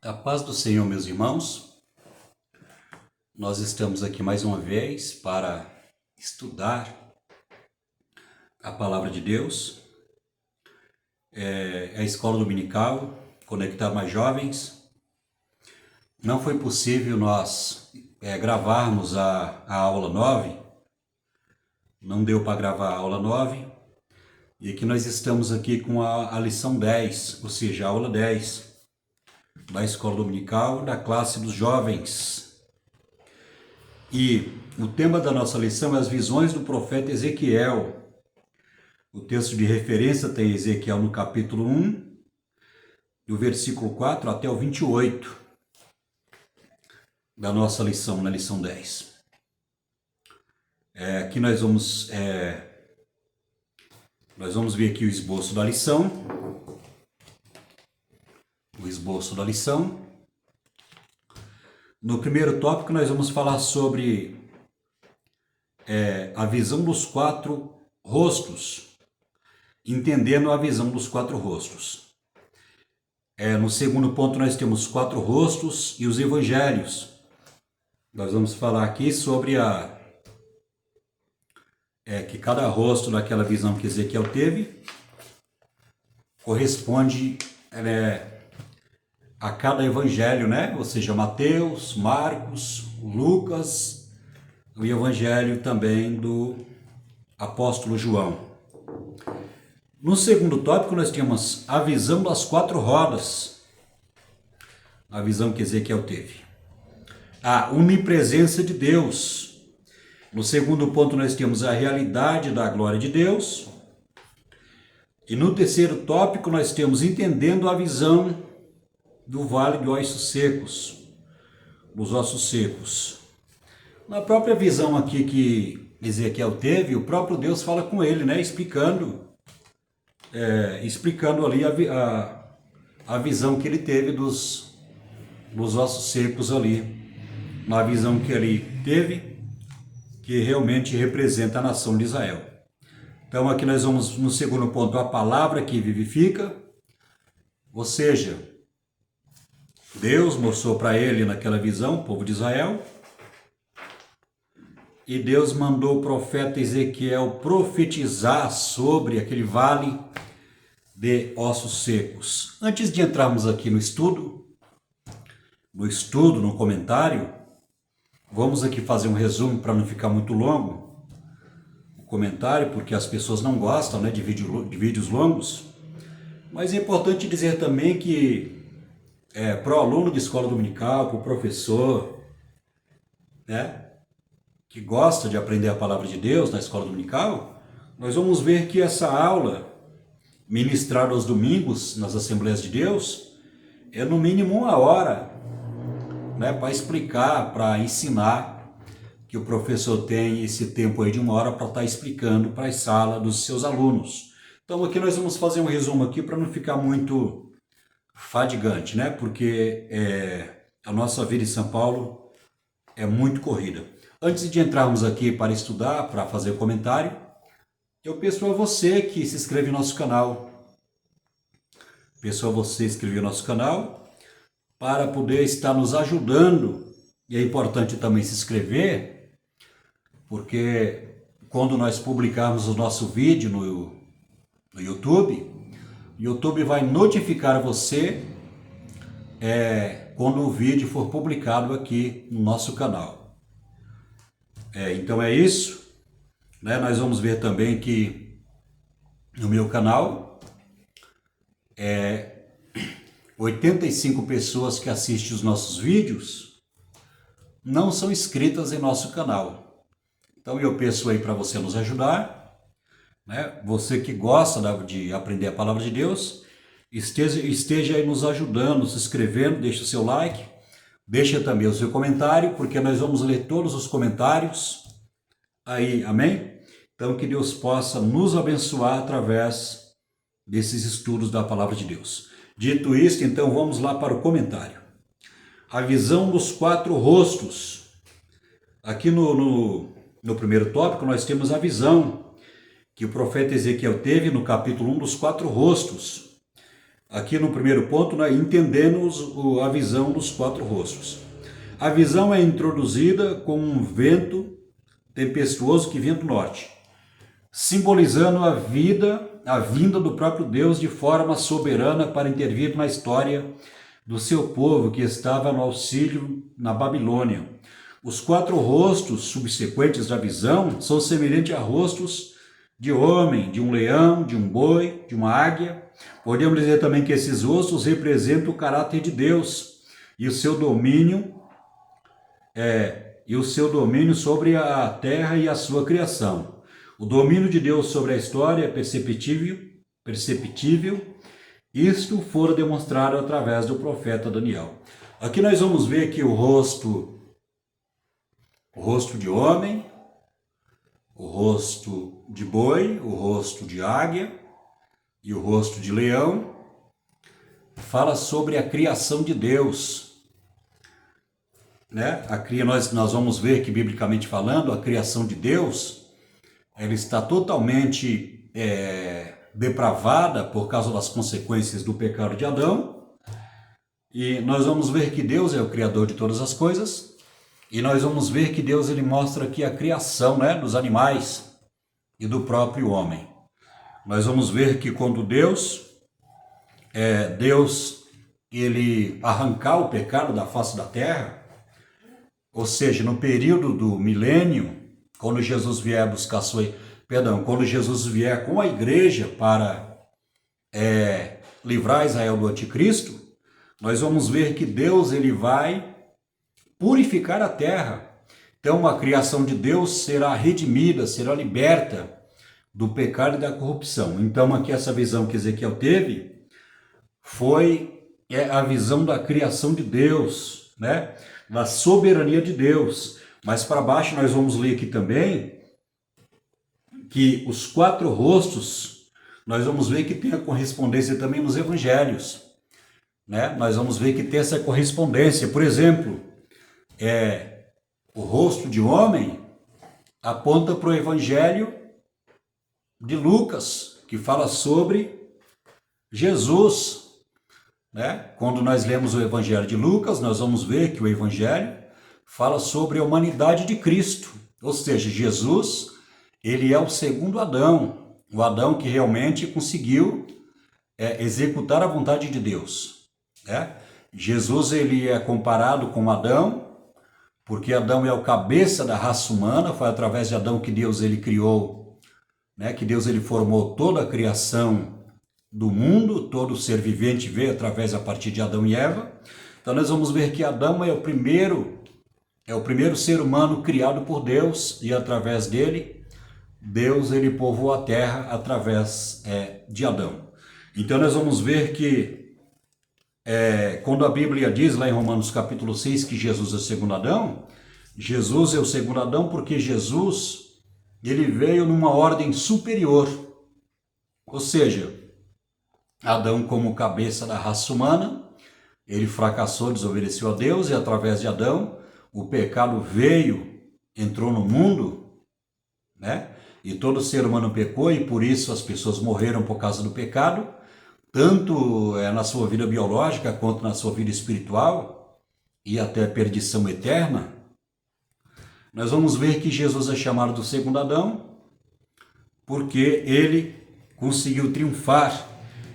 A paz do Senhor, meus irmãos. Nós estamos aqui mais uma vez para estudar a palavra de Deus. É a escola dominical, conectar mais jovens. Não foi possível nós gravarmos a aula 9. Não deu para gravar a aula 9. E aqui nós estamos aqui com a lição 10, ou seja, a aula 10 da escola dominical da classe dos jovens. E o tema da nossa lição é as visões do profeta Ezequiel. O texto de referência tem Ezequiel no capítulo 1, do versículo 4 até o 28 da nossa lição, na lição 10. Aqui nós vamos ver aqui o esboço da lição. No primeiro tópico nós vamos falar sobre a visão dos quatro rostos, entendendo a visão dos quatro rostos. No segundo ponto nós temos quatro rostos e os evangelhos. Nós vamos falar aqui sobre que cada rosto daquela visão que Ezequiel teve corresponde a cada evangelho, né? Ou seja, Mateus, Marcos, Lucas, o evangelho também do apóstolo João. No segundo tópico nós temos a visão das quatro rodas, a visão que Ezequiel teve. A onipresença de Deus. No segundo ponto nós temos a realidade da glória de Deus. E no terceiro tópico nós temos entendendo a visão do vale de ossos secos, dos ossos secos. Na própria visão aqui que Ezequiel teve, o próprio Deus fala com ele, né? Explicando ali a visão que ele teve dos ossos secos ali. Uma visão que ele teve, que realmente representa a nação de Israel. Então aqui nós vamos no segundo ponto, a palavra que vivifica, ou seja, Deus mostrou para ele naquela visão, o povo de Israel, e Deus mandou o profeta Ezequiel profetizar sobre aquele vale de ossos secos. Antes de entrarmos aqui no comentário, vamos aqui fazer um resumo para não ficar muito longo o comentário, porque as pessoas não gostam, né, de vídeos longos. Mas é importante dizer também que para o aluno de escola dominical, para o professor, né, que gosta de aprender a palavra de Deus na escola dominical, nós vamos ver que essa aula ministrada aos domingos nas Assembleias de Deus é no mínimo 1 hora, né, para explicar, para ensinar, que o professor tem esse tempo aí de 1 hora para estar explicando para a sala dos seus alunos. Então aqui nós vamos fazer um resumo aqui para não ficar muito fadigante, né? Porque a nossa vida em São Paulo é muito corrida. Antes de entrarmos aqui para estudar, para fazer o comentário, eu peço a você que se inscreva no nosso canal. Para poder estar nos ajudando. E é importante também se inscrever, porque quando nós publicarmos o nosso vídeo no YouTube, o YouTube vai notificar você quando o vídeo for publicado aqui no nosso canal. Então é isso, né? Nós vamos ver também que no meu canal 85 pessoas que assistem os nossos vídeos não são inscritas em nosso canal. Então eu peço aí para você nos ajudar, né? Você que gosta de aprender a palavra de Deus, esteja aí nos ajudando, se inscrevendo, deixa o seu like, deixa também o seu comentário, porque nós vamos ler todos os comentários aí, amém? Então que Deus possa nos abençoar através desses estudos da palavra de Deus. Dito isto, então vamos lá para o comentário. A visão dos quatro rostos. Aqui no primeiro tópico nós temos a visão que o profeta Ezequiel teve no capítulo 1 dos quatro rostos. aqui no primeiro ponto, né, entendendo a visão dos quatro rostos. A visão é introduzida com um vento tempestuoso que vinha do norte, simbolizando a vinda do próprio Deus de forma soberana para intervir na história do seu povo que estava no auxílio na Babilônia. Os quatro rostos subsequentes da visão são semelhantes a rostos de homem, de um leão, de um boi, de uma águia. Podemos dizer também que esses rostos representam o caráter de Deus e o seu domínio sobre a terra e a sua criação. O domínio de Deus sobre a história é perceptível. Isto fora demonstrado através do profeta Daniel. Aqui nós vamos ver que o rosto de homem, o rosto de boi, o rosto de águia e o rosto de leão fala sobre a criação de Deus, né? Nós vamos ver que, biblicamente falando, a criação de Deus, ela está totalmente depravada por causa das consequências do pecado de Adão. E nós vamos ver que Deus é o criador de todas as coisas. E nós vamos ver que Deus ele mostra aqui a criação, né, dos animais e do próprio homem. Nós vamos ver que quando Deus ele arrancar o pecado da face da terra, ou seja, no período do milênio, quando Jesus vier quando Jesus vier com a igreja para livrar Israel do anticristo, nós vamos ver que Deus ele vai purificar a terra. Então a criação de Deus será redimida, será liberta do pecado e da corrupção. Então aqui essa visão que Ezequiel teve foi a visão da criação de Deus, né? Da soberania de Deus. Mas para baixo nós vamos ler aqui também que os quatro rostos, nós vamos ver que tem a correspondência também nos evangelhos, né? Nós vamos ver que tem essa correspondência. Por exemplo, o rosto de homem aponta para o evangelho de Lucas, que fala sobre Jesus, né? Quando nós lemos o evangelho de Lucas, nós vamos ver que o evangelho fala sobre a humanidade de Cristo, ou seja, Jesus, ele é o segundo Adão, o Adão que realmente conseguiu executar a vontade de Deus, né? Jesus ele é comparado com Adão, porque Adão é o cabeça da raça humana, foi através de Adão que Deus ele criou, né? Que Deus ele formou toda a criação do mundo, todo ser vivente veio através a partir de Adão e Eva. Então nós vamos ver que Adão é o primeiro ser humano criado por Deus, e através dele, Deus ele povoou a terra através de Adão. Então nós vamos ver que quando a Bíblia diz lá em Romanos capítulo 6 que Jesus é o segundo Adão, Jesus é o segundo Adão porque Jesus ele veio numa ordem superior, ou seja, Adão como cabeça da raça humana, ele fracassou, desobedeceu a Deus, e através de Adão o pecado entrou no mundo, né? E todo ser humano pecou, e por isso as pessoas morreram por causa do pecado, tanto na sua vida biológica quanto na sua vida espiritual, e até perdição eterna. Nós vamos ver que Jesus é chamado do segundo Adão, porque ele conseguiu triunfar,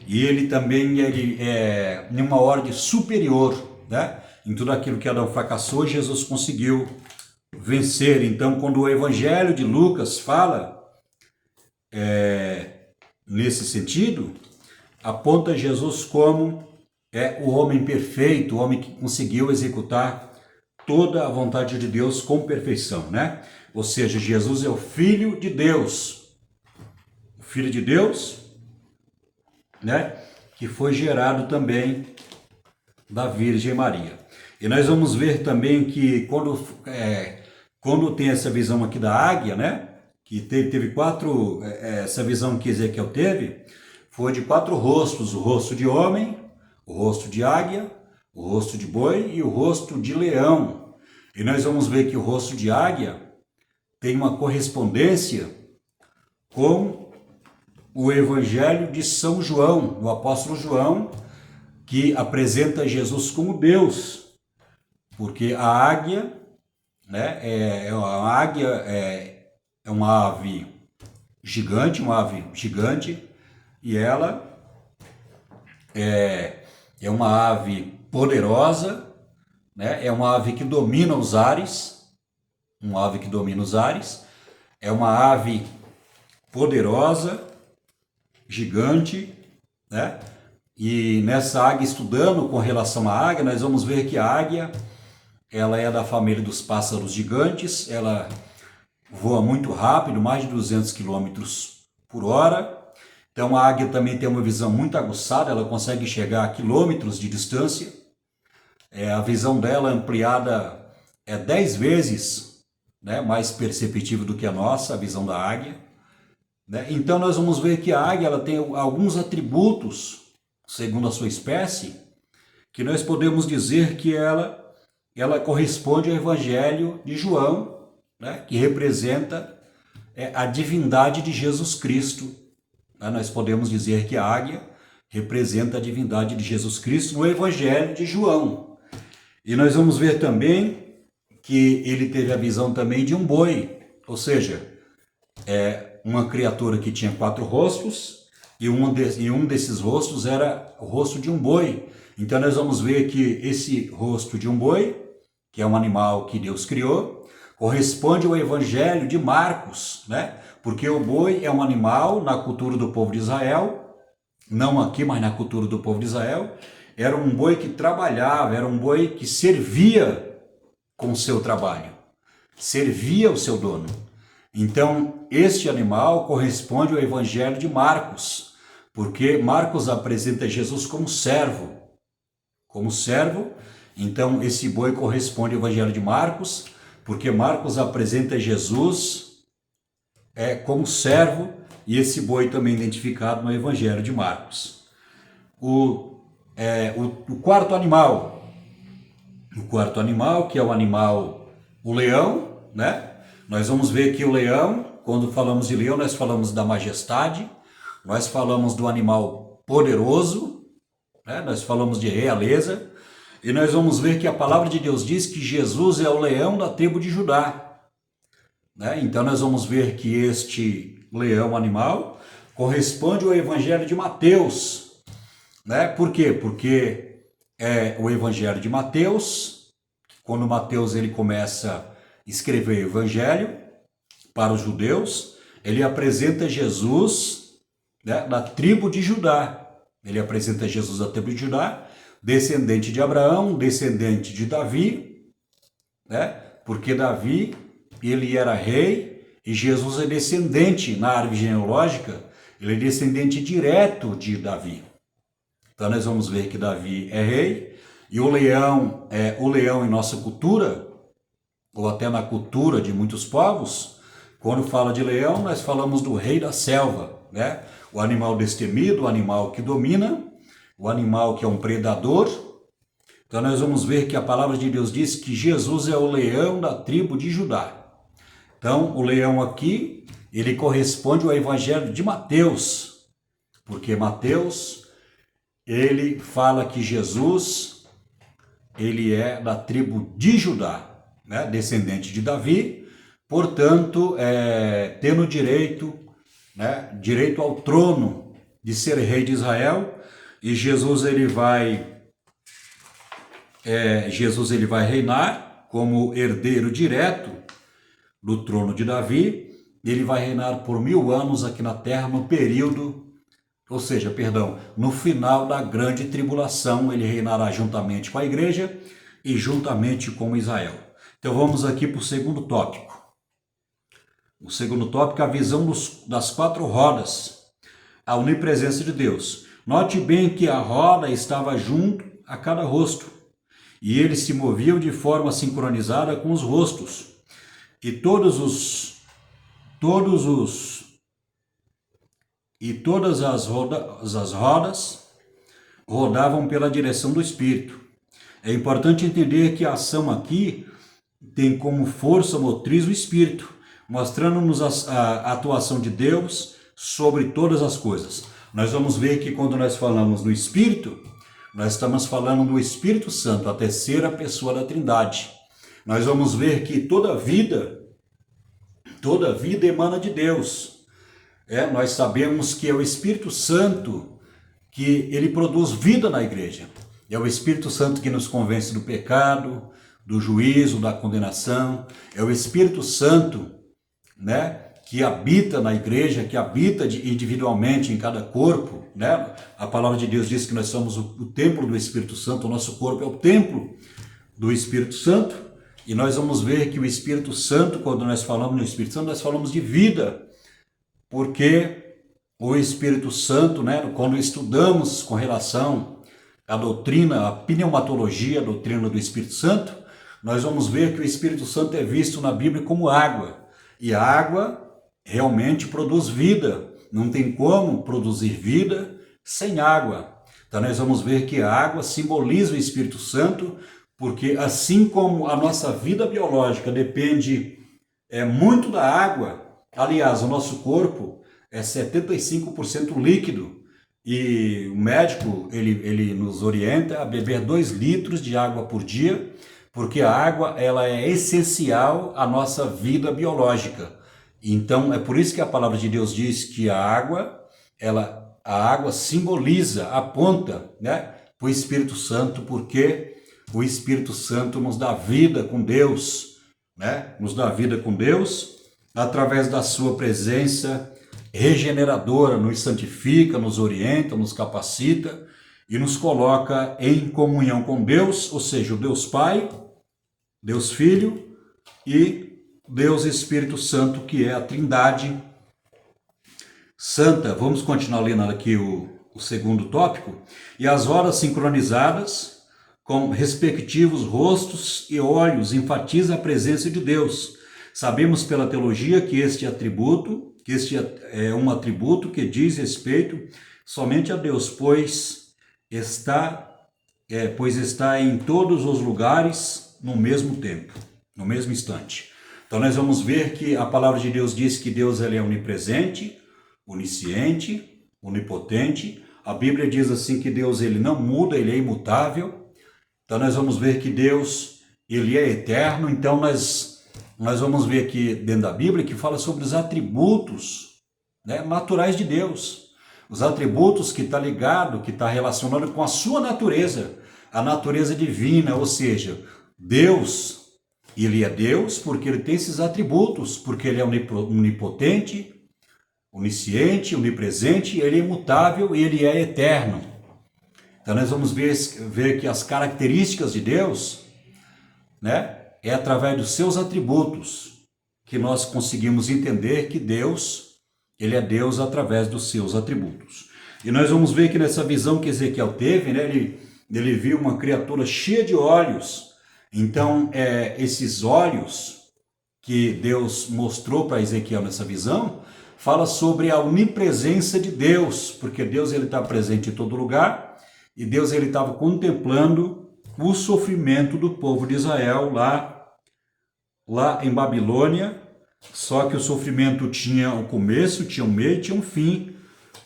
e ele também é em uma ordem superior, né? Em tudo aquilo que Adão fracassou, Jesus conseguiu vencer. Então, quando o Evangelho de Lucas fala nesse sentido, aponta Jesus como o homem perfeito, o homem que conseguiu executar toda a vontade de Deus com perfeição, né? Ou seja, Jesus é o Filho de Deus. O Filho de Deus, né? Que foi gerado também da Virgem Maria. E nós vamos ver também que quando tem essa visão aqui da águia, né? Que teve quatro, essa visão que Ezequiel teve, foi de quatro rostos: o rosto de homem, o rosto de águia, o rosto de boi e o rosto de leão. E nós vamos ver que o rosto de águia tem uma correspondência com o Evangelho de São João, o apóstolo João, que apresenta Jesus como Deus, porque a águia, né, é uma ave gigante, e ela é uma ave poderosa, né, é uma ave que domina os ares, é uma ave poderosa, gigante, né? E nessa águia, estudando com relação à águia, nós vamos ver que a águia, ela é da família dos pássaros gigantes, ela voa muito rápido, mais de 200 quilômetros por hora. Então a águia também tem uma visão muito aguçada, ela consegue chegar a quilômetros de distância. A visão dela ampliada é 10 vezes, né, mais perceptível do que a nossa, a visão da águia. Né? Então nós vamos ver que a águia ela tem alguns atributos, segundo a sua espécie, que nós podemos dizer que ela corresponde ao Evangelho de João, né? Que representa a divindade de Jesus Cristo. Né? Nós podemos dizer que a águia representa a divindade de Jesus Cristo no Evangelho de João. E nós vamos ver também que ele teve a visão também de um boi, ou seja, uma criatura que tinha 4 rostos, e um desses rostos era o rosto de um boi. Então nós vamos ver que esse rosto de um boi, que é um animal que Deus criou, corresponde ao Evangelho de Marcos, né? Porque o boi é um animal na cultura do povo de Israel, não aqui, mas na cultura do povo de Israel, era um boi que trabalhava, era um boi que servia com o seu trabalho, servia o seu dono. Então, este animal corresponde ao Evangelho de Marcos, porque Marcos apresenta Jesus como servo. Então esse boi corresponde ao Evangelho de Marcos, porque Marcos apresenta Jesus como servo, e esse boi também identificado no Evangelho de Marcos. O quarto animal, que é o leão, né? Nós vamos ver que o leão, quando falamos de leão, nós falamos da majestade, nós falamos do animal poderoso, né? Nós falamos de realeza, e nós vamos ver que a palavra de Deus diz que Jesus é o leão da tribo de Judá. Né? Então nós vamos ver que este leão animal corresponde ao Evangelho de Mateus. Né? Por quê? Porque o Evangelho de Mateus, quando Mateus ele começa a escrever o Evangelho para os judeus, ele apresenta Jesus, né, da tribo de Judá. Ele apresenta Jesus da tribo de Judá, descendente de Abraão, descendente de Davi, né? Porque Davi, ele era rei, e Jesus é descendente, na árvore genealógica, ele é descendente direto de Davi. Então nós vamos ver que Davi é rei, e o leão em nossa cultura, ou até na cultura de muitos povos, quando fala de leão, nós falamos do rei da selva, né? O animal destemido, o animal que domina, o animal que é um predador. Então nós vamos ver que a palavra de Deus diz que Jesus é o leão da tribo de Judá. Então o leão aqui, ele corresponde ao Evangelho de Mateus, porque Mateus, ele fala que Jesus, ele é da tribo de Judá, né? Descendente de Davi, portanto, tendo direito, né? Direito ao trono de ser rei de Israel. E Jesus ele vai reinar como herdeiro direto do trono de Davi. Ele vai reinar por 1000 anos aqui na terra, no final da grande tribulação. Ele reinará juntamente com a igreja e juntamente com Israel. Então vamos aqui para o segundo tópico. O segundo tópico é a visão das 4 rodas, a onipresença de Deus. Note bem que a roda estava junto a cada rosto, e eles se moviam de forma sincronizada com os rostos, e todas as rodas rodavam pela direção do Espírito. É importante entender que a ação aqui tem como força motriz o Espírito, mostrando-nos a atuação de Deus sobre todas as coisas. Nós vamos ver que quando nós falamos no Espírito, nós estamos falando do Espírito Santo, a terceira pessoa da Trindade. Nós vamos ver que toda vida emana de Deus. Nós sabemos que é o Espírito Santo que ele produz vida na igreja. É o Espírito Santo que nos convence do pecado, do juízo, da condenação. É o Espírito Santo, que habita na igreja, que habita individualmente em cada corpo, A palavra de Deus diz que nós somos o templo do Espírito Santo, o nosso corpo é o templo do Espírito Santo, e nós vamos ver que o Espírito Santo, quando nós falamos no Espírito Santo, nós falamos de vida, porque o Espírito Santo, quando estudamos com relação à doutrina, a pneumatologia, a doutrina do Espírito Santo, nós vamos ver que o Espírito Santo é visto na Bíblia como água, e a água realmente produz vida, não tem como produzir vida sem água. Então nós vamos ver que a água simboliza o Espírito Santo, porque assim como a nossa vida biológica depende muito da água, aliás, o nosso corpo é 75% líquido, e o médico ele nos orienta a beber 2 litros de água por dia, porque a água ela é essencial à nossa vida biológica. Então é por isso que a palavra de Deus diz que a água simboliza, aponta, para o Espírito Santo, porque o Espírito Santo nos dá vida com Deus, nos dá vida com Deus através da sua presença regeneradora, nos santifica, nos orienta, nos capacita e nos coloca em comunhão com Deus, ou seja, o Deus Pai, Deus Filho e Deus Espírito Santo, que é a Trindade Santa. Vamos continuar lendo aqui o segundo tópico. E as horas sincronizadas com respectivos rostos e olhos enfatiza a presença de Deus. Sabemos pela teologia que este é um atributo que diz respeito somente a Deus, pois está em todos os lugares no mesmo tempo, no mesmo instante. Então nós vamos ver que a palavra de Deus diz que Deus ele é onipresente, onisciente, onipotente. A Bíblia diz assim que Deus ele não muda, ele é imutável. Então nós vamos ver que Deus ele é eterno. Então nós vamos ver aqui dentro da Bíblia que fala sobre os atributos naturais de Deus. Os atributos que está ligado, que está relacionado com a sua natureza, a natureza divina, ou seja, Deus, ele é Deus porque ele tem esses atributos, porque ele é onipotente, onisciente, onipresente, ele é imutável e ele é eterno. Então nós vamos ver que as características de Deus, é através dos seus atributos que nós conseguimos entender que Deus, ele é Deus através dos seus atributos. E nós vamos ver que nessa visão que Ezequiel teve, ele viu uma criatura cheia de olhos. Então, esses olhos que Deus mostrou para Ezequiel nessa visão, fala sobre a onipresença de Deus, porque Deus ele está presente em todo lugar, e Deus ele estava contemplando o sofrimento do povo de Israel lá em Babilônia, só que o sofrimento tinha um começo, tinha um meio e tinha um fim,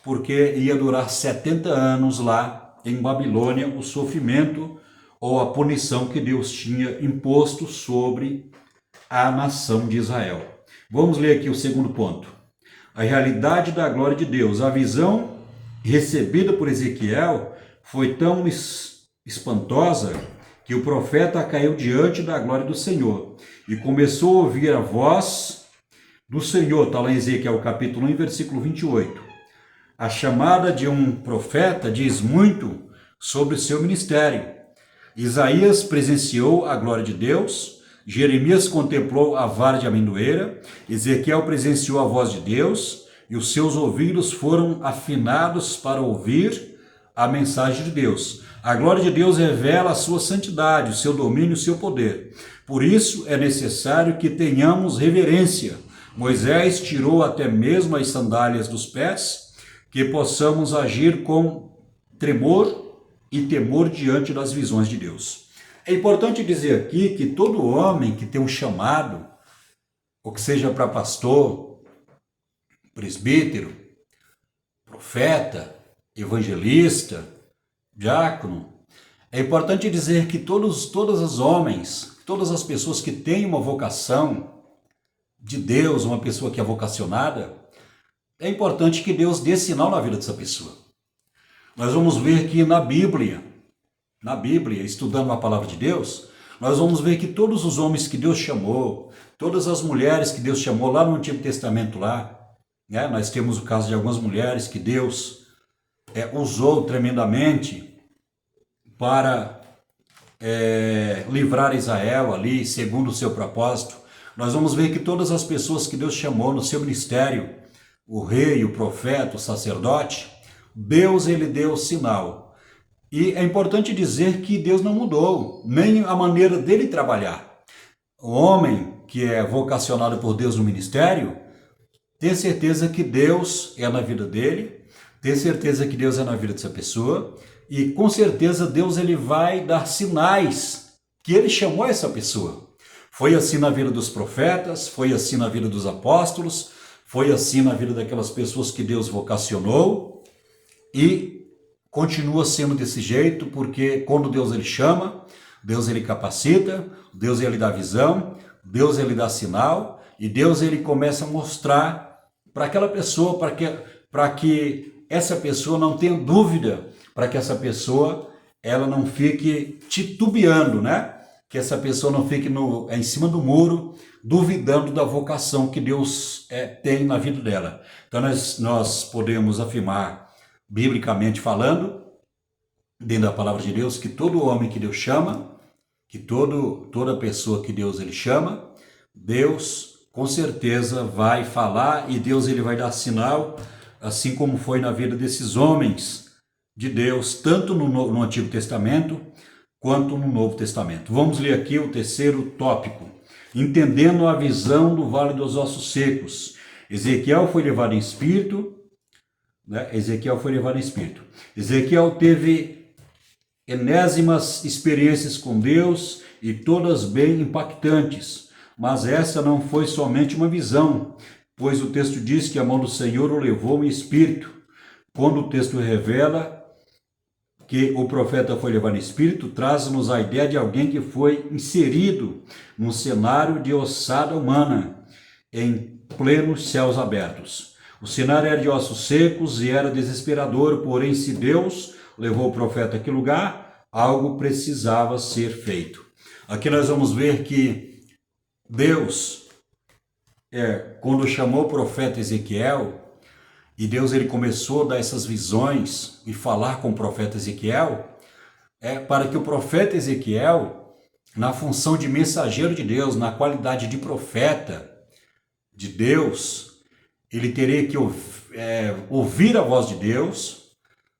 porque ia durar 70 anos lá em Babilônia o sofrimento ou a punição que Deus tinha imposto sobre a nação de Israel. Vamos ler aqui o segundo ponto. A realidade da glória de Deus. A visão recebida por Ezequiel foi tão espantosa que o profeta caiu diante da glória do Senhor e começou a ouvir a voz do Senhor. Está lá em Ezequiel capítulo 1, versículo 28. A chamada de um profeta diz muito sobre o seu ministério. Isaías presenciou a glória de Deus, Jeremias contemplou a vara de amendoeira, Ezequiel presenciou a voz de Deus e os seus ouvidos foram afinados para ouvir a mensagem de Deus. A glória de Deus revela a sua santidade, o seu domínio e o seu poder. Por isso é necessário que tenhamos reverência. Moisés tirou até mesmo as sandálias dos pés, que possamos agir com tremor e temor diante das visões de Deus. É importante dizer aqui que todo homem que tem um chamado, ou que seja para pastor, presbítero, profeta, evangelista, diácono, É importante dizer que todos os homens, todas as pessoas que têm uma vocação de Deus, uma pessoa que é vocacionada, é importante que Deus dê sinal na vida dessa pessoa. Nós vamos ver que na Bíblia, estudando a palavra de Deus, nós vamos ver que todos os homens que Deus chamou, todas as mulheres que Deus chamou lá no Antigo Testamento, né, nós temos o caso de algumas mulheres que Deus usou tremendamente para livrar Israel ali, segundo o seu propósito. Nós vamos ver que todas as pessoas que Deus chamou no seu ministério, o rei, o profeta, o sacerdote, Deus ele deu sinal. E é importante dizer que Deus não mudou, nem a maneira dele trabalhar. O homem que é vocacionado por Deus no ministério, tem certeza que Deus é na vida dele, tem certeza que Deus é na vida dessa pessoa, e com certeza Deus ele vai dar sinais que ele chamou essa pessoa. Foi assim na vida dos profetas, foi assim na vida dos apóstolos, foi assim na vida daquelas pessoas que Deus vocacionou, e continua sendo desse jeito, porque quando Deus ele chama, Deus ele capacita, Deus ele dá visão, Deus ele dá sinal, e Deus ele começa a mostrar para aquela pessoa, para que essa pessoa não tenha dúvida, para que essa pessoa ela não fique titubeando, né? Que essa pessoa não fique em cima do muro, duvidando da vocação que Deus tem na vida dela. Então nós podemos afirmar, biblicamente falando, dentro da palavra de Deus, que todo homem que Deus chama, que toda pessoa que Deus ele chama, Deus com certeza vai falar e Deus ele vai dar sinal, assim como foi na vida desses homens de Deus, tanto no Antigo Testamento quanto no Novo Testamento. Vamos ler aqui o terceiro tópico, entendendo a visão do Vale dos Ossos Secos. Ezequiel foi levado em espírito, né? Ezequiel teve enésimas experiências com Deus e todas bem impactantes, mas essa não foi somente uma visão, pois o texto diz que a mão do Senhor o levou em espírito. Quando o texto revela que o profeta foi levado em espírito, traz-nos a ideia de alguém que foi inserido num cenário de ossada humana, em plenos céus abertos. O cenário era de ossos secos e era desesperador, porém, se Deus levou o profeta àquele lugar, algo precisava ser feito. Aqui nós vamos ver que Deus, quando chamou o profeta Ezequiel, e Deus ele começou a dar essas visões e falar com o profeta Ezequiel, para que o profeta Ezequiel, na função de mensageiro de Deus, na qualidade de profeta de Deus, ele teria que ouvir a voz de Deus,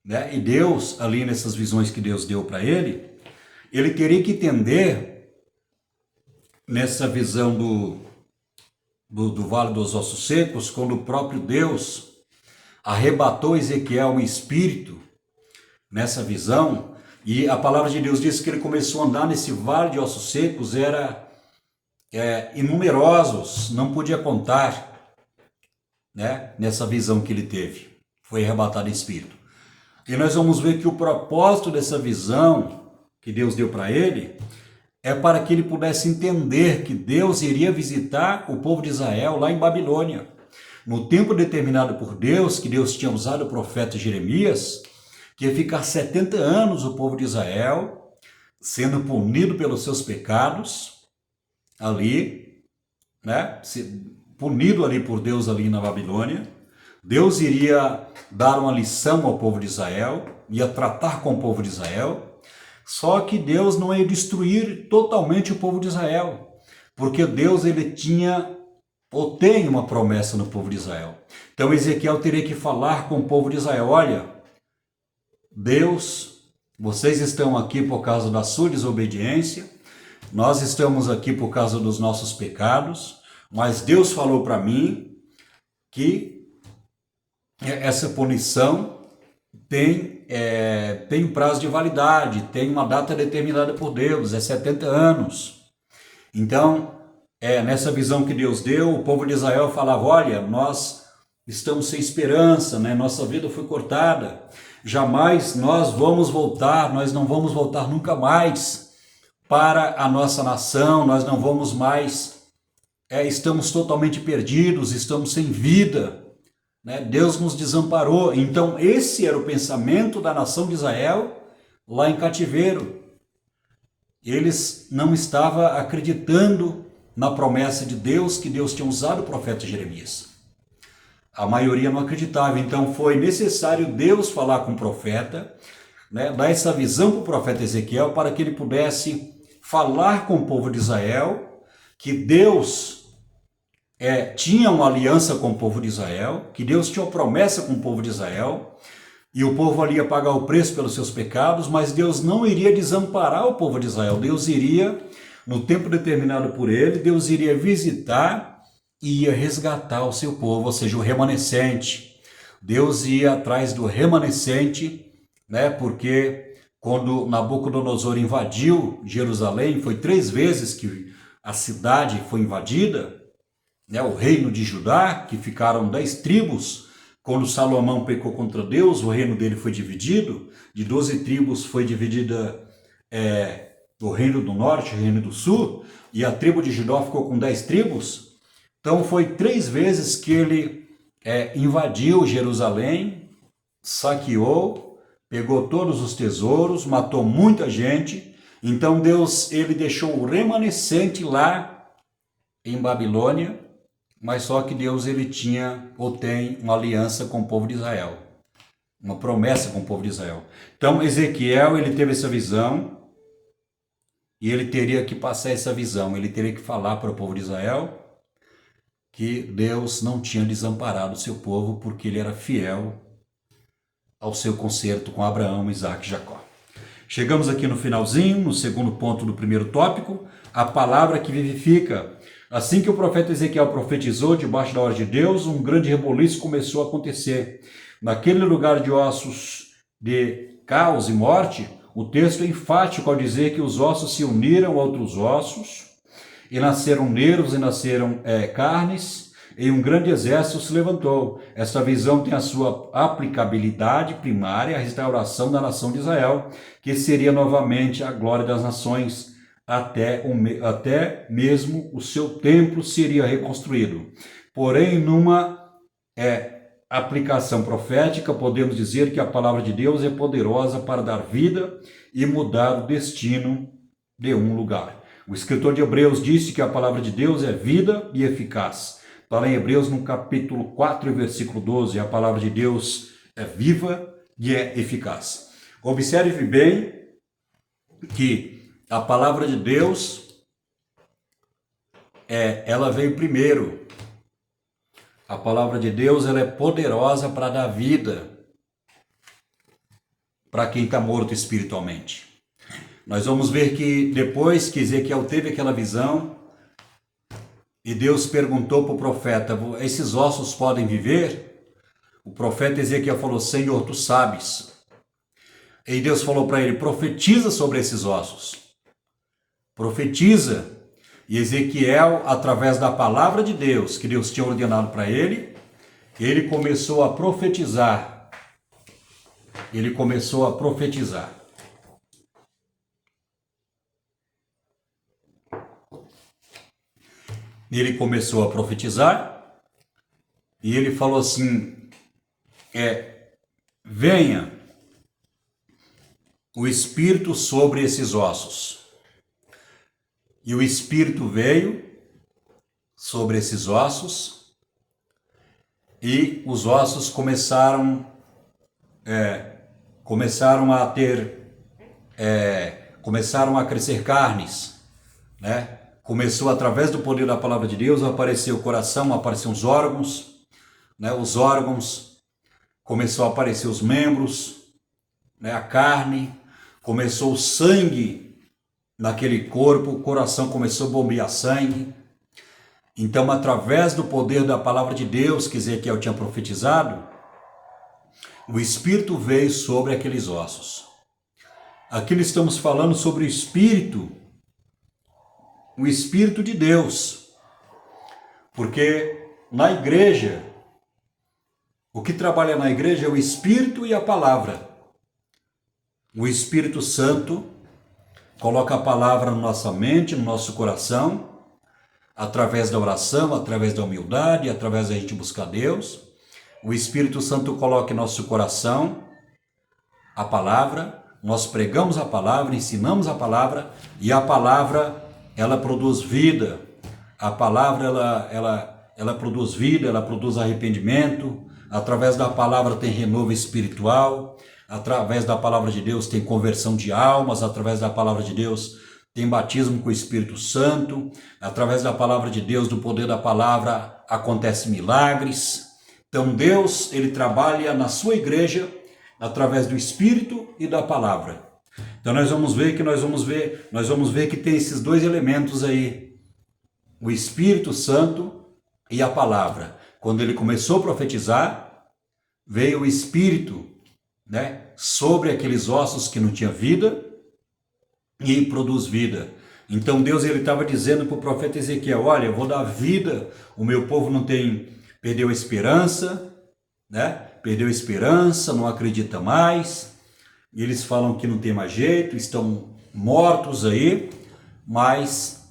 né? E Deus, ali nessas visões que Deus deu para ele teria que entender, nessa visão do Vale dos Ossos Secos, quando o próprio Deus arrebatou Ezequiel em espírito, nessa visão, e a palavra de Deus diz que ele começou a andar nesse vale de ossos secos, inumerosos, não podia contar, né, nessa visão que ele teve, foi arrebatado em espírito. E nós vamos ver que o propósito dessa visão que Deus deu para ele, é para que ele pudesse entender que Deus iria visitar o povo de Israel lá em Babilônia. No tempo determinado por Deus, que Deus tinha usado o profeta Jeremias, que ia ficar 70 anos o povo de Israel sendo punido pelos seus pecados, ali, né? Punido ali por Deus ali na Babilônia. Deus iria dar uma lição ao povo de Israel, ia tratar com o povo de Israel, só que Deus não ia destruir totalmente o povo de Israel, porque Deus ele tinha ou tem uma promessa no povo de Israel. Então Ezequiel teria que falar com o povo de Israel: olha, Deus, vocês estão aqui por causa da sua desobediência, nós estamos aqui por causa dos nossos pecados, mas Deus falou para mim que essa punição tem um prazo de validade, tem uma data determinada por Deus, 70 anos. Então, nessa visão que Deus deu, o povo de Israel falava: olha, nós estamos sem esperança, né? Nossa vida foi cortada. jamais nós vamos voltar, nós não vamos voltar nunca mais para a nossa nação, nós não vamos mais, estamos totalmente perdidos, estamos sem vida, né? Deus nos desamparou. Então esse era o pensamento da nação de Israel lá em cativeiro. Eles não estavam acreditando na promessa de Deus, que Deus tinha usado o profeta Jeremias. A maioria não acreditava, então foi necessário Deus falar com o profeta, né, dar essa visão para o profeta Ezequiel, para que ele pudesse falar com o povo de Israel, que Deus tinha uma aliança com o povo de Israel, que Deus tinha uma promessa com o povo de Israel, e o povo ali ia pagar o preço pelos seus pecados, mas Deus não iria desamparar o povo de Israel. Deus iria, no tempo determinado por ele, Deus iria visitar e ia resgatar o seu povo, ou seja, o remanescente. Deus ia atrás do remanescente, né? Porque quando Nabucodonosor invadiu Jerusalém, foi 3 vezes que a cidade foi invadida, né? O reino de Judá, que ficaram 10 tribos. Quando Salomão pecou contra Deus, o reino dele foi dividido, de 12 tribos foi dividida o reino do norte, o reino do sul, e a tribo de Judá ficou com 10 tribos. Então foi 3 vezes que ele invadiu Jerusalém, saqueou, pegou todos os tesouros, matou muita gente. Então Deus, ele deixou o remanescente lá em Babilônia, mas só que Deus, ele tinha ou tem uma aliança com o povo de Israel, uma promessa com o povo de Israel. Então Ezequiel, ele teve essa visão, e ele teria que passar essa visão, ele teria que falar para o povo de Israel que Deus não tinha desamparado o seu povo, porque ele era fiel ao seu concerto com Abraão, Isaac e Jacó. Chegamos aqui no finalzinho, no segundo ponto do primeiro tópico, a palavra que vivifica. Assim que o profeta Ezequiel profetizou debaixo da ordem de Deus, um grande reboliço começou a acontecer. Naquele lugar de ossos de caos e morte, o texto é enfático ao dizer que os ossos se uniram a outros ossos, e nasceram nervos e nasceram carnes, e um grande exército se levantou. Esta visão tem a sua aplicabilidade primária à restauração da nação de Israel, que seria novamente a glória das nações, até mesmo o seu templo seria reconstruído. Porém, numa aplicação profética, podemos dizer que a palavra de Deus é poderosa para dar vida e mudar o destino de um lugar. O escritor de Hebreus disse que a palavra de Deus é vida e eficaz. Está lá em Hebreus, no capítulo 4, versículo 12, a palavra de Deus é viva e é eficaz. Observe bem que a palavra de Deus, ela veio primeiro. A palavra de Deus, ela é poderosa para dar vida para quem está morto espiritualmente. Nós vamos ver que depois que Ezequiel teve aquela visão, e Deus perguntou para o profeta, esses ossos podem viver? O profeta Ezequiel falou, Senhor, tu sabes. E Deus falou para ele, profetiza sobre esses ossos. Profetiza. E Ezequiel, através da palavra de Deus, que Deus tinha ordenado para ele começou a profetizar. Ele começou a profetizar. Ele começou a profetizar e ele falou assim, venha o Espírito sobre esses ossos. E o Espírito veio sobre esses ossos e os ossos começaram a crescer carnes, né? Começou através do poder da palavra de Deus, apareceu o coração, apareceram os órgãos, né? Os órgãos, começou a aparecer os membros, né? A carne, começou o sangue naquele corpo, o coração começou a bombear sangue. Então, através do poder da palavra de Deus, que Ezequiel tinha profetizado, o Espírito veio sobre aqueles ossos. Aqui estamos falando sobre o Espírito de Deus. Porque na igreja, O que trabalha na igreja é o Espírito e a palavra. O Espírito Santo coloca a palavra na nossa mente, no nosso coração, através da oração, através da humildade, através da gente buscar Deus. O Espírito Santo coloca em nosso coração a palavra, nós pregamos a palavra, ensinamos a palavra, e a palavra, ela produz vida. A palavra, ela produz vida, ela produz arrependimento. Através da palavra tem renovo espiritual. Através da palavra de Deus tem conversão de almas. Através da palavra de Deus tem batismo com o Espírito Santo. Através da palavra de Deus, do poder da palavra, acontecem milagres. Então Deus, ele trabalha na sua igreja através do Espírito e da palavra. Então nós vamos ver que tem esses dois elementos aí, o Espírito Santo e a palavra. Quando ele começou a profetizar, veio o Espírito, sobre aqueles ossos que não tinham vida, e produz vida. Então Deus, ele estava dizendo para o profeta Ezequiel: olha, eu vou dar vida, o meu povo perdeu a esperança, perdeu a esperança, não acredita mais, e eles falam que não tem mais jeito, estão mortos aí, mas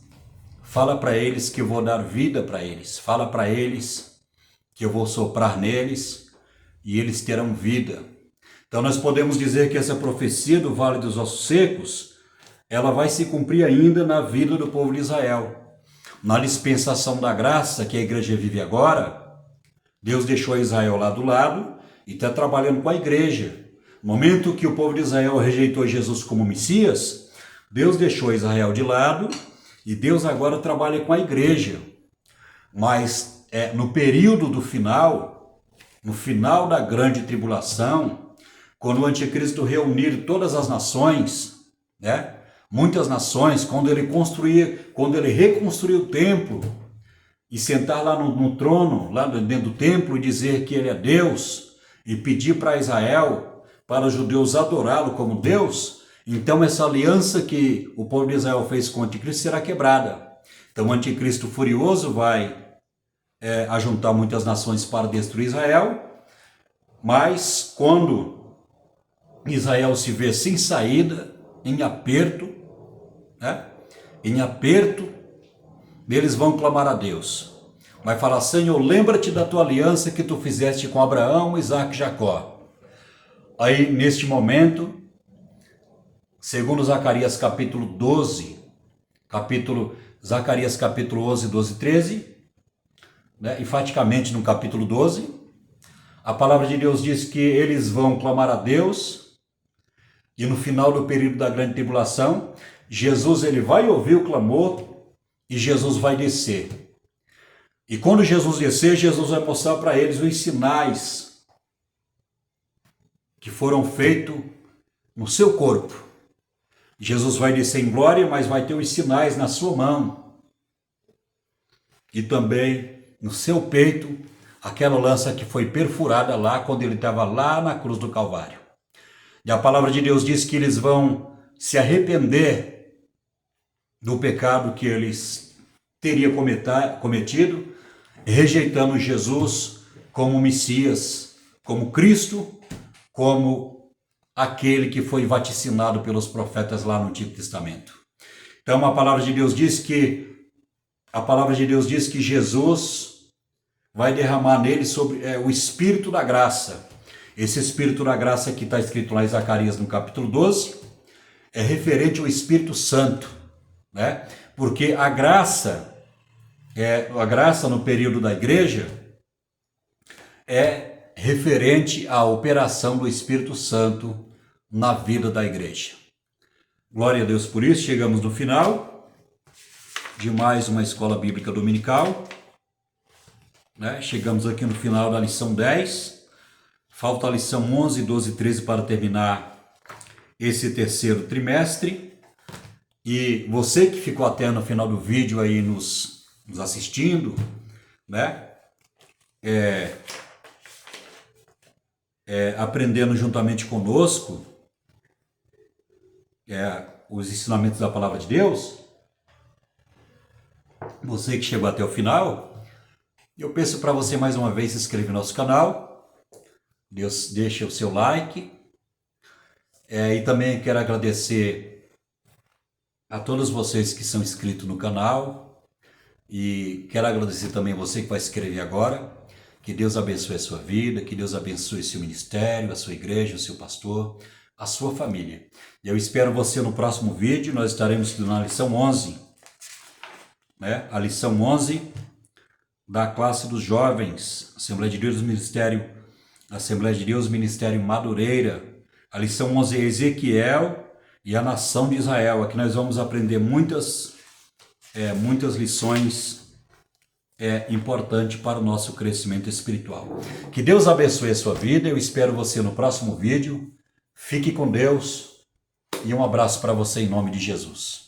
fala para eles que eu vou dar vida para eles, fala para eles que eu vou soprar neles e eles terão vida. Então nós podemos dizer que essa profecia do Vale dos Ossos Secos, ela vai se cumprir ainda na vida do povo de Israel. Na dispensação da graça que a igreja vive agora, Deus deixou Israel lá do lado e está trabalhando com a igreja. No momento que o povo de Israel rejeitou Jesus como Messias, Deus deixou Israel de lado e Deus agora trabalha com a igreja. Mas no período do final, no final da grande tribulação, quando o anticristo reunir todas as nações, muitas nações, quando ele reconstruir o templo e sentar lá no trono, lá dentro do templo, e dizer que ele é Deus, e pedir para Israel, para os judeus adorá-lo como Deus, então essa aliança que o povo de Israel fez com o anticristo será quebrada. Então o anticristo furioso vai ajuntar muitas nações para destruir Israel, mas quando Israel se vê sem saída, em aperto, eles vão clamar a Deus. Vai falar: Senhor, lembra-te da tua aliança que tu fizeste com Abraão, Isaque e Jacó. Aí, neste momento, segundo Zacarias capítulo 12, Zacarias capítulo 11, 12 e 13, enfaticamente no capítulo 12, a palavra de Deus diz que eles vão clamar a Deus, e no final do período da grande tribulação, Jesus, ele vai ouvir o clamor e Jesus vai descer. E quando Jesus descer, Jesus vai mostrar para eles os sinais que foram feitos no seu corpo. Jesus vai descer em glória, mas vai ter os sinais na sua mão. E também no seu peito, aquela lança que foi perfurada lá quando ele estava lá na cruz do Calvário. E a palavra de Deus diz que eles vão se arrepender do pecado que eles teriam cometido, rejeitando Jesus como Messias, como Cristo, como aquele que foi vaticinado pelos profetas lá no Antigo Testamento. Então a palavra de Deus diz que Jesus vai derramar nele sobre o Espírito da graça. Esse Espírito da graça que está escrito lá em Zacarias no capítulo 12 é referente ao Espírito Santo, porque a graça no período da igreja é referente à operação do Espírito Santo na vida da igreja. Glória a Deus por isso. Chegamos no final de mais uma escola bíblica dominical. Chegamos aqui no final da lição 10. Falta a lição 11, 12 e 13 para terminar esse terceiro trimestre. E você que ficou até no final do vídeo aí nos assistindo, aprendendo juntamente conosco os ensinamentos da palavra de Deus, você que chegou até o final, eu peço para você mais uma vez se inscrever no nosso canal, Deus deixa o seu like. E também quero agradecer a todos vocês que são inscritos no canal. E quero agradecer também você que vai se inscrever agora. Que Deus abençoe a sua vida, que Deus abençoe seu ministério, a sua igreja, o seu pastor, a sua família. E eu espero você no próximo vídeo. Nós estaremos estudando a lição 11, né? A lição 11 da classe dos jovens, Assembleia de Deus Ministério Madureira. A lição 11 é Ezequiel e a nação de Israel. Aqui nós vamos aprender muitas lições importantes para o nosso crescimento espiritual. Que Deus abençoe a sua vida. Eu espero você no próximo vídeo. Fique com Deus e um abraço para você em nome de Jesus.